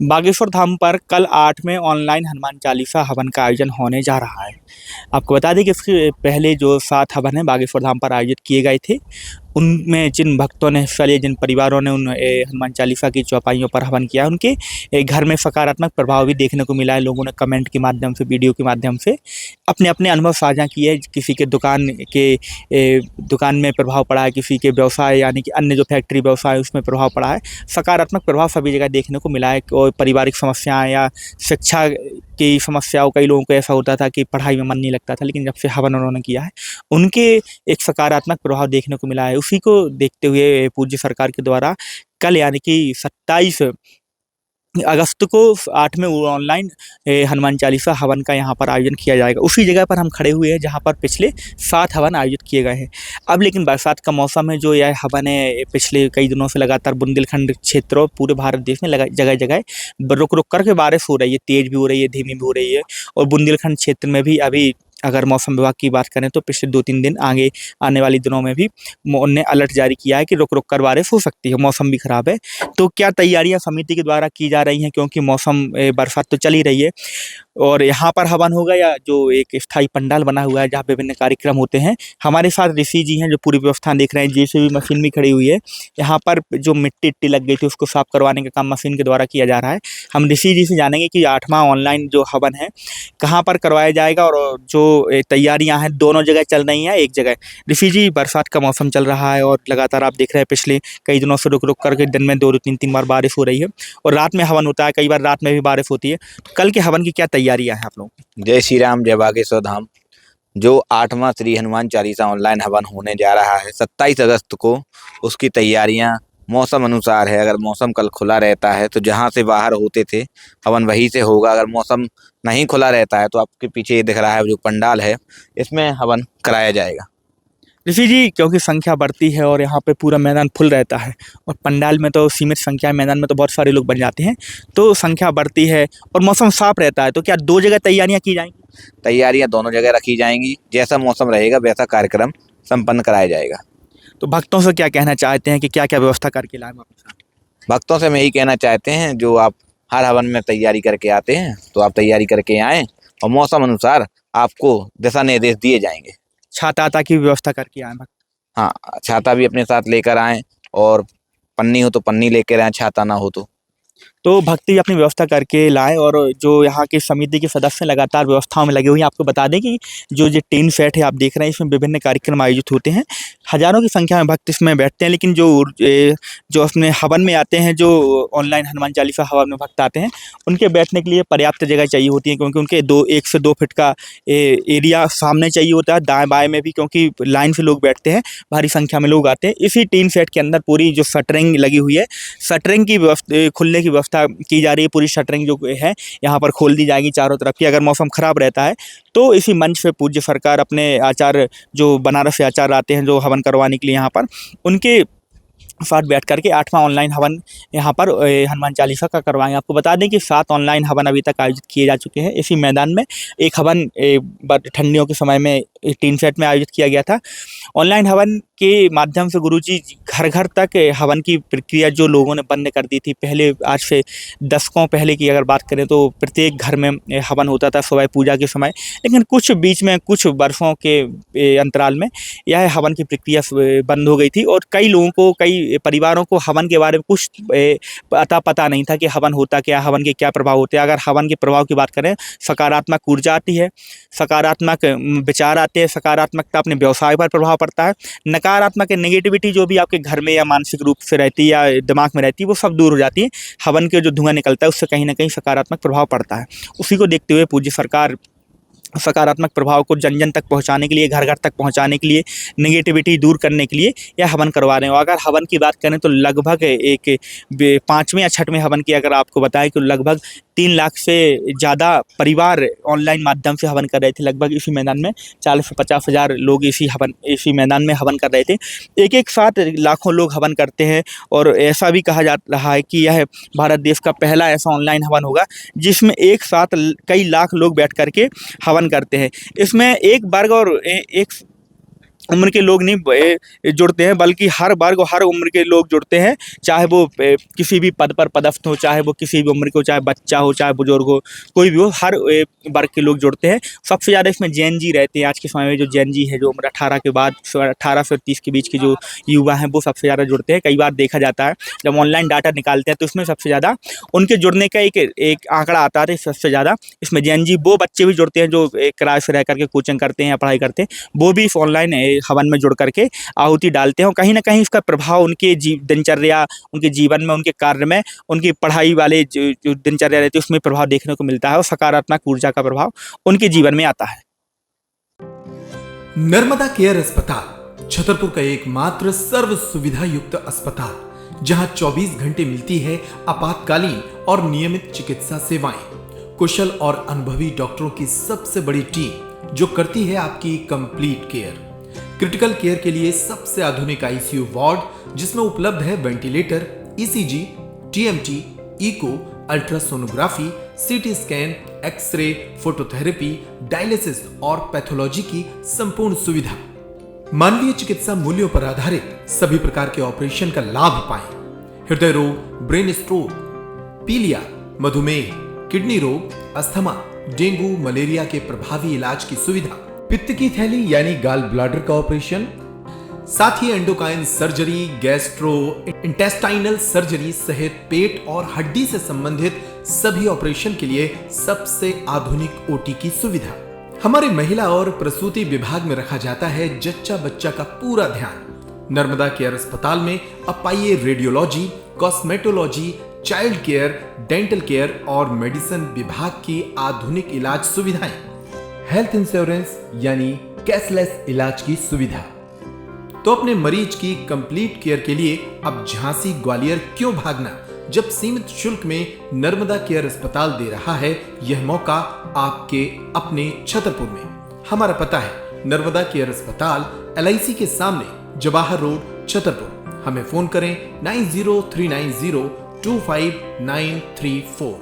बागेश्वर धाम पर कल 8 में ऑनलाइन हनुमान चालीसा हवन का आयोजन होने जा रहा है। आपको बता दें कि इसके पहले जो 7 हवन हैं बागेश्वर धाम पर आयोजित किए गए थे, उनमें जिन भक्तों ने हिस्सा लिया, जिन परिवारों ने उन हनुमान चालीसा की चौपाइयों पर हवन किया, उनके घर में सकारात्मक प्रभाव भी देखने को मिला है। लोगों ने कमेंट के माध्यम से, वीडियो के माध्यम से अपने-अपने अनुभव साझा किए। किसी के दुकान में प्रभाव पड़ा है, किसी के व्यवसाय यानी कि अन्य जो फैक्ट्री व्यवसाय है उसमें प्रभाव पड़ा है। सकारात्मक प्रभाव सभी जगह देखने को मिला है। और पारिवारिक समस्याएँ या शिक्षा की समस्याओं, कई लोगों को ऐसा होता था कि पढ़ाई में मन नहीं लगता था, लेकिन जब से हवन उन्होंने किया है, उनके एक सकारात्मक प्रभाव देखने को मिला है। उसी को देखते हुए पूज्य सरकार के द्वारा कल यानी कि 27 अगस्त को 8 में वो ऑनलाइन हनुमान चालीसा हवन का यहाँ पर आयोजन किया जाएगा। उसी जगह पर हम खड़े हुए हैं जहाँ पर पिछले 7 हवन आयोजित किए गए हैं। अब लेकिन बरसात का मौसम है, जो यह हवन है पिछले कई दिनों से लगातार बुंदेलखंड क्षेत्र और पूरे भारत देश में लगा जगह-जगह रुक-रुक कर के बारिश हो रही है, तेज़ भी हो रही है, धीमी भी हो रही है। और बुंदेलखंड क्षेत्र में भी अभी अगर मौसम विभाग की बात करें तो पिछले 2-3 दिन आगे आने वाले दिनों में भी उन्होंने अलर्ट जारी किया है कि रुक-रुक कर बारिश हो सकती है, मौसम भी खराब है। तो क्या तैयारियां समिति के द्वारा की जा रही हैं, क्योंकि मौसम बरसात तो चल ही रही है और यहाँ पर हवन होगा या जो एक स्थायी पंडाल बना हुआ है जहाँ विभिन्न कार्यक्रम होते हैं। हमारे साथ ऋषि जी हैं जो पूरी व्यवस्था देख रहे हैं। जेसीबी मशीन भी खड़ी हुई है। यहाँ पर जो मिट्टी लग गई थी उसको साफ करवाने का काम मशीन के द्वारा किया जा रहा है। हम ऋषि जी से जानेंगे कि 8वां ऑनलाइन जो हवन है कहाँ पर करवाया जाएगा और जो तैयारियां हैं दोनों जगह चल रही हैं एक जगह। ऋषि जी, बरसात का मौसम चल रहा है और लगातार आप देख रहे हैं पिछले कई दिनों से रुक रुक करके दिन में 2-3 बार बारिश हो रही है और रात में हवन होता है, कई बार रात में भी बारिश होती है। कल के हवन की क्या तैयारियां हैं आप लोगों की? जय श्री राम, जय बागेश्वर धाम। जो 8वां श्री हनुमान चालीसा ऑनलाइन हवन होने जा रहा है 27 अगस्त को, उसकी तैयारियां मौसम अनुसार है। अगर मौसम कल खुला रहता है तो जहां से बाहर होते थे हवन वहीं से होगा। अगर मौसम नहीं खुला रहता है तो आपके पीछे ये दिख रहा है जो पंडाल है, इसमें हवन कराया जाएगा। ऋषि जी, क्योंकि संख्या बढ़ती है और यहाँ पे पूरा मैदान फुल रहता है और पंडाल में तो सीमित संख्या है, मैदान में तो बहुत सारे लोग बन जाते हैं, तो संख्या बढ़ती है और मौसम साफ रहता है, तो क्या 2 जगह तैयारियां की जाएंगी? तैयारियां दोनों जगह रखी जाएंगी। जैसा मौसम रहेगा वैसा कार्यक्रम संपन्न कराया जाएगा। तो भक्तों से क्या कहना चाहते हैं कि क्या क्या व्यवस्था करके लाएं वापस? भक्तों से हम यही कहना चाहते हैं, जो आप हर हवन में तैयारी करके आते हैं तो आप तैयारी करके आएँ और मौसम अनुसार आपको दिशा निर्देश दिए जाएंगे। छाता की व्यवस्था करके आए भक्त? हाँ, छाता भी अपने साथ लेकर आएँ और पन्नी हो तो पन्नी लेकर आएँ, छाता ना हो तो। तो भक्ति अपनी व्यवस्था करके लाएँ और जो यहाँ के समिति के सदस्य लगातार व्यवस्थाओं में लगे हुए हैं। आपको बता दें कि जो ये टीन सेट है आप देख रहे हैं, इसमें विभिन्न कार्यक्रम आयोजित होते हैं। हज़ारों की संख्या में भक्त इसमें बैठते हैं, लेकिन जो अपने हवन में आते हैं, जो ऑनलाइन हनुमान चालीसा हवन में भक्त आते हैं, उनके बैठने के लिए पर्याप्त जगह चाहिए होती है, क्योंकि उनके 1 से 2 फीट का एरिया सामने चाहिए होता है, दाएँ-बाएँ में भी, क्योंकि लाइन से लोग बैठते हैं, भारी संख्या में लोग आते हैं। इसी टीन सेट के अंदर पूरी जो शटरिंग लगी हुई है, शटरिंग की खुलने की व्यवस्था की जा रही है। पूरी शटरिंग जो है यहाँ पर खोल दी जाएगी चारों तरफ की। अगर मौसम खराब रहता है तो इसी मंच पे पूज्य सरकार अपने आचार्य जो बनारस से आचार्य आते हैं जो हवन करवाने के लिए यहाँ पर, उनके साथ बैठ करके 8वां ऑनलाइन हवन यहाँ पर हनुमान चालीसा का करवाएंगे। आपको बता दें कि 7 ऑनलाइन हवन अभी तक आयोजित किए जा चुके हैं। इसी मैदान में एक हवन ठंडियों के समय में टीन सेट में आयोजित किया गया था। ऑनलाइन हवन के माध्यम से गुरुजी घर-घर तक हवन की प्रक्रिया जो लोगों ने बंद कर दी थी पहले, आज से दशकों पहले की अगर बात करें तो प्रत्येक घर में हवन होता था सुबह पूजा के समय। लेकिन कुछ बीच में कुछ वर्षों के अंतराल में यह हवन की प्रक्रिया बंद हो गई थी और कई लोगों को, कई परिवारों को हवन के बारे में कुछ पता नहीं था कि हवन होता क्या, हवन के क्या प्रभाव होते हैं। अगर हवन के प्रभाव की बात करें, सकारात्मक ऊर्जा आती है, सकारात्मक विचार आते हैं, सकारात्मकता अपने व्यवसाय पर प्रभाव पड़ता है, नकारात्मक नेगेटिविटी जो भी आपके घर में या मानसिक रूप से रहती है या दिमाग में रहती है वो सब दूर हो जाती है। हवन के जो धुआं निकलता है उससे कहीं ना कहीं सकारात्मक प्रभाव पड़ता है। उसी को देखते हुए पूज्य सरकार सकारात्मक प्रभाव को जन-जन तक पहुंचाने के लिए, घर-घर तक पहुंचाने के लिए, नेगेटिविटी दूर करने के लिए यह हवन करवा रहे हो। अगर हवन की बात करें तो लगभग 5वें या 6वें हवन की अगर आपको बताएं कि लगभग 3 लाख से ज़्यादा परिवार ऑनलाइन माध्यम से हवन कर रहे थे। लगभग इसी मैदान में 40 से 50 हज़ार लोग इसी मैदान में हवन कर रहे थे। एक साथ लाखों लोग हवन करते हैं और ऐसा भी कहा जा रहा है कि यह भारत देश का पहला ऐसा ऑनलाइन हवन होगा जिसमें एक साथ कई लाख लोग बैठ कर के हवन करते हैं। इसमें एक वर्ग और एक उम्र के लोग नहीं जुड़ते हैं, बल्कि हर वर्ग और हर उम्र के लोग जुड़ते हैं, चाहे वो किसी भी पद पर पदस्थ हो, चाहे वो किसी भी उम्र के हो, चाहे बच्चा हो, चाहे बुजुर्ग हो, कोई भी हो, हर वर्ग के लोग जुड़ते हैं। सबसे ज़्यादा इसमें जेन जी रहते हैं। आज के समय में जो जेन जी है, जो उम्र 18 के बाद 18 से 30 के बीच के जो युवा हैं, वो सबसे ज़्यादा जुड़ते हैं। कई बार देखा जाता है जब ऑनलाइन डाटा निकालते हैं तो इसमें सबसे ज़्यादा उनके जुड़ने का एक आंकड़ा आता है, सबसे ज़्यादा इसमें जेन जी वो बच्चे भी जुड़ते हैं जो किराए से रह करके कोचिंग करते हैं या पढ़ाई करते हैं, वो भी इस ऑनलाइन हवन में जुड़ करके आहुति डालते हैं, और कहीं न कहीं इसका प्रभाव उनके दिनचर्या, उनके जीवन में, उनके कार्य में, उनकी पढ़ाई वाले जो दिनचर्या रहती है उसमें प्रभाव देखने को मिलता है, और सकारात्मक ऊर्जा का प्रभाव उनके जीवन में आता है। नर्मदा केयर अस्पताल छतरपुर का एकमात्र सर्व सुविधा युक्त अस्पताल, जहां 24 घंटे मिलती है आपातकालीन और नियमित चिकित्सा सेवाएं। कुशल और अनुभवी डॉक्टरों की सबसे बड़ी टीम जो करती है आपकी कंप्लीट केयर। क्रिटिकल केयर के लिए सबसे आधुनिक आईसीयू वार्ड, जिसमें उपलब्ध है ventilator, ECG, TMT, echo, ultrasonography, CT scan, x ray, phototherapy, dialysis और पैथोलॉजी की संपूर्ण सुविधा। मानवीय चिकित्सा मूल्यों पर आधारित सभी प्रकार के ऑपरेशन का लाभ पाएं। हृदय रोग, ब्रेन स्ट्रोक, पीलिया, मधुमेह, किडनी रोग, अस्थमा, डेंगू, मलेरिया के प्रभावी इलाज की सुविधा, पित्त की थैली यानी गाल ब्लैडर का ऑपरेशन, साथ ही endocrine surgery, gastrointestinal surgery सहित पेट और हड्डी से संबंधित सभी ऑपरेशन के लिए सबसे आधुनिक ओटी की सुविधा। हमारे महिला और प्रसूति विभाग में रखा जाता है जच्चा बच्चा का पूरा ध्यान। नर्मदा केयर अस्पताल में अब पाइए radiology, cosmetology, child care, dental care और मेडिसिन विभाग की आधुनिक इलाज सुविधाएं, हेल्थ इंश्योरेंस यानी कैशलेस इलाज की सुविधा। तो अपने मरीज की कंप्लीट केयर के लिए अब झांसी ग्वालियर क्यों भागना, जब सीमित शुल्क में नर्मदा केयर अस्पताल दे रहा है यह मौका आपके अपने छतरपुर में। हमारा पता है नर्मदा केयर अस्पताल LIC के सामने, जवाहर रोड, छतरपुर। हमें फोन करें 9039025934।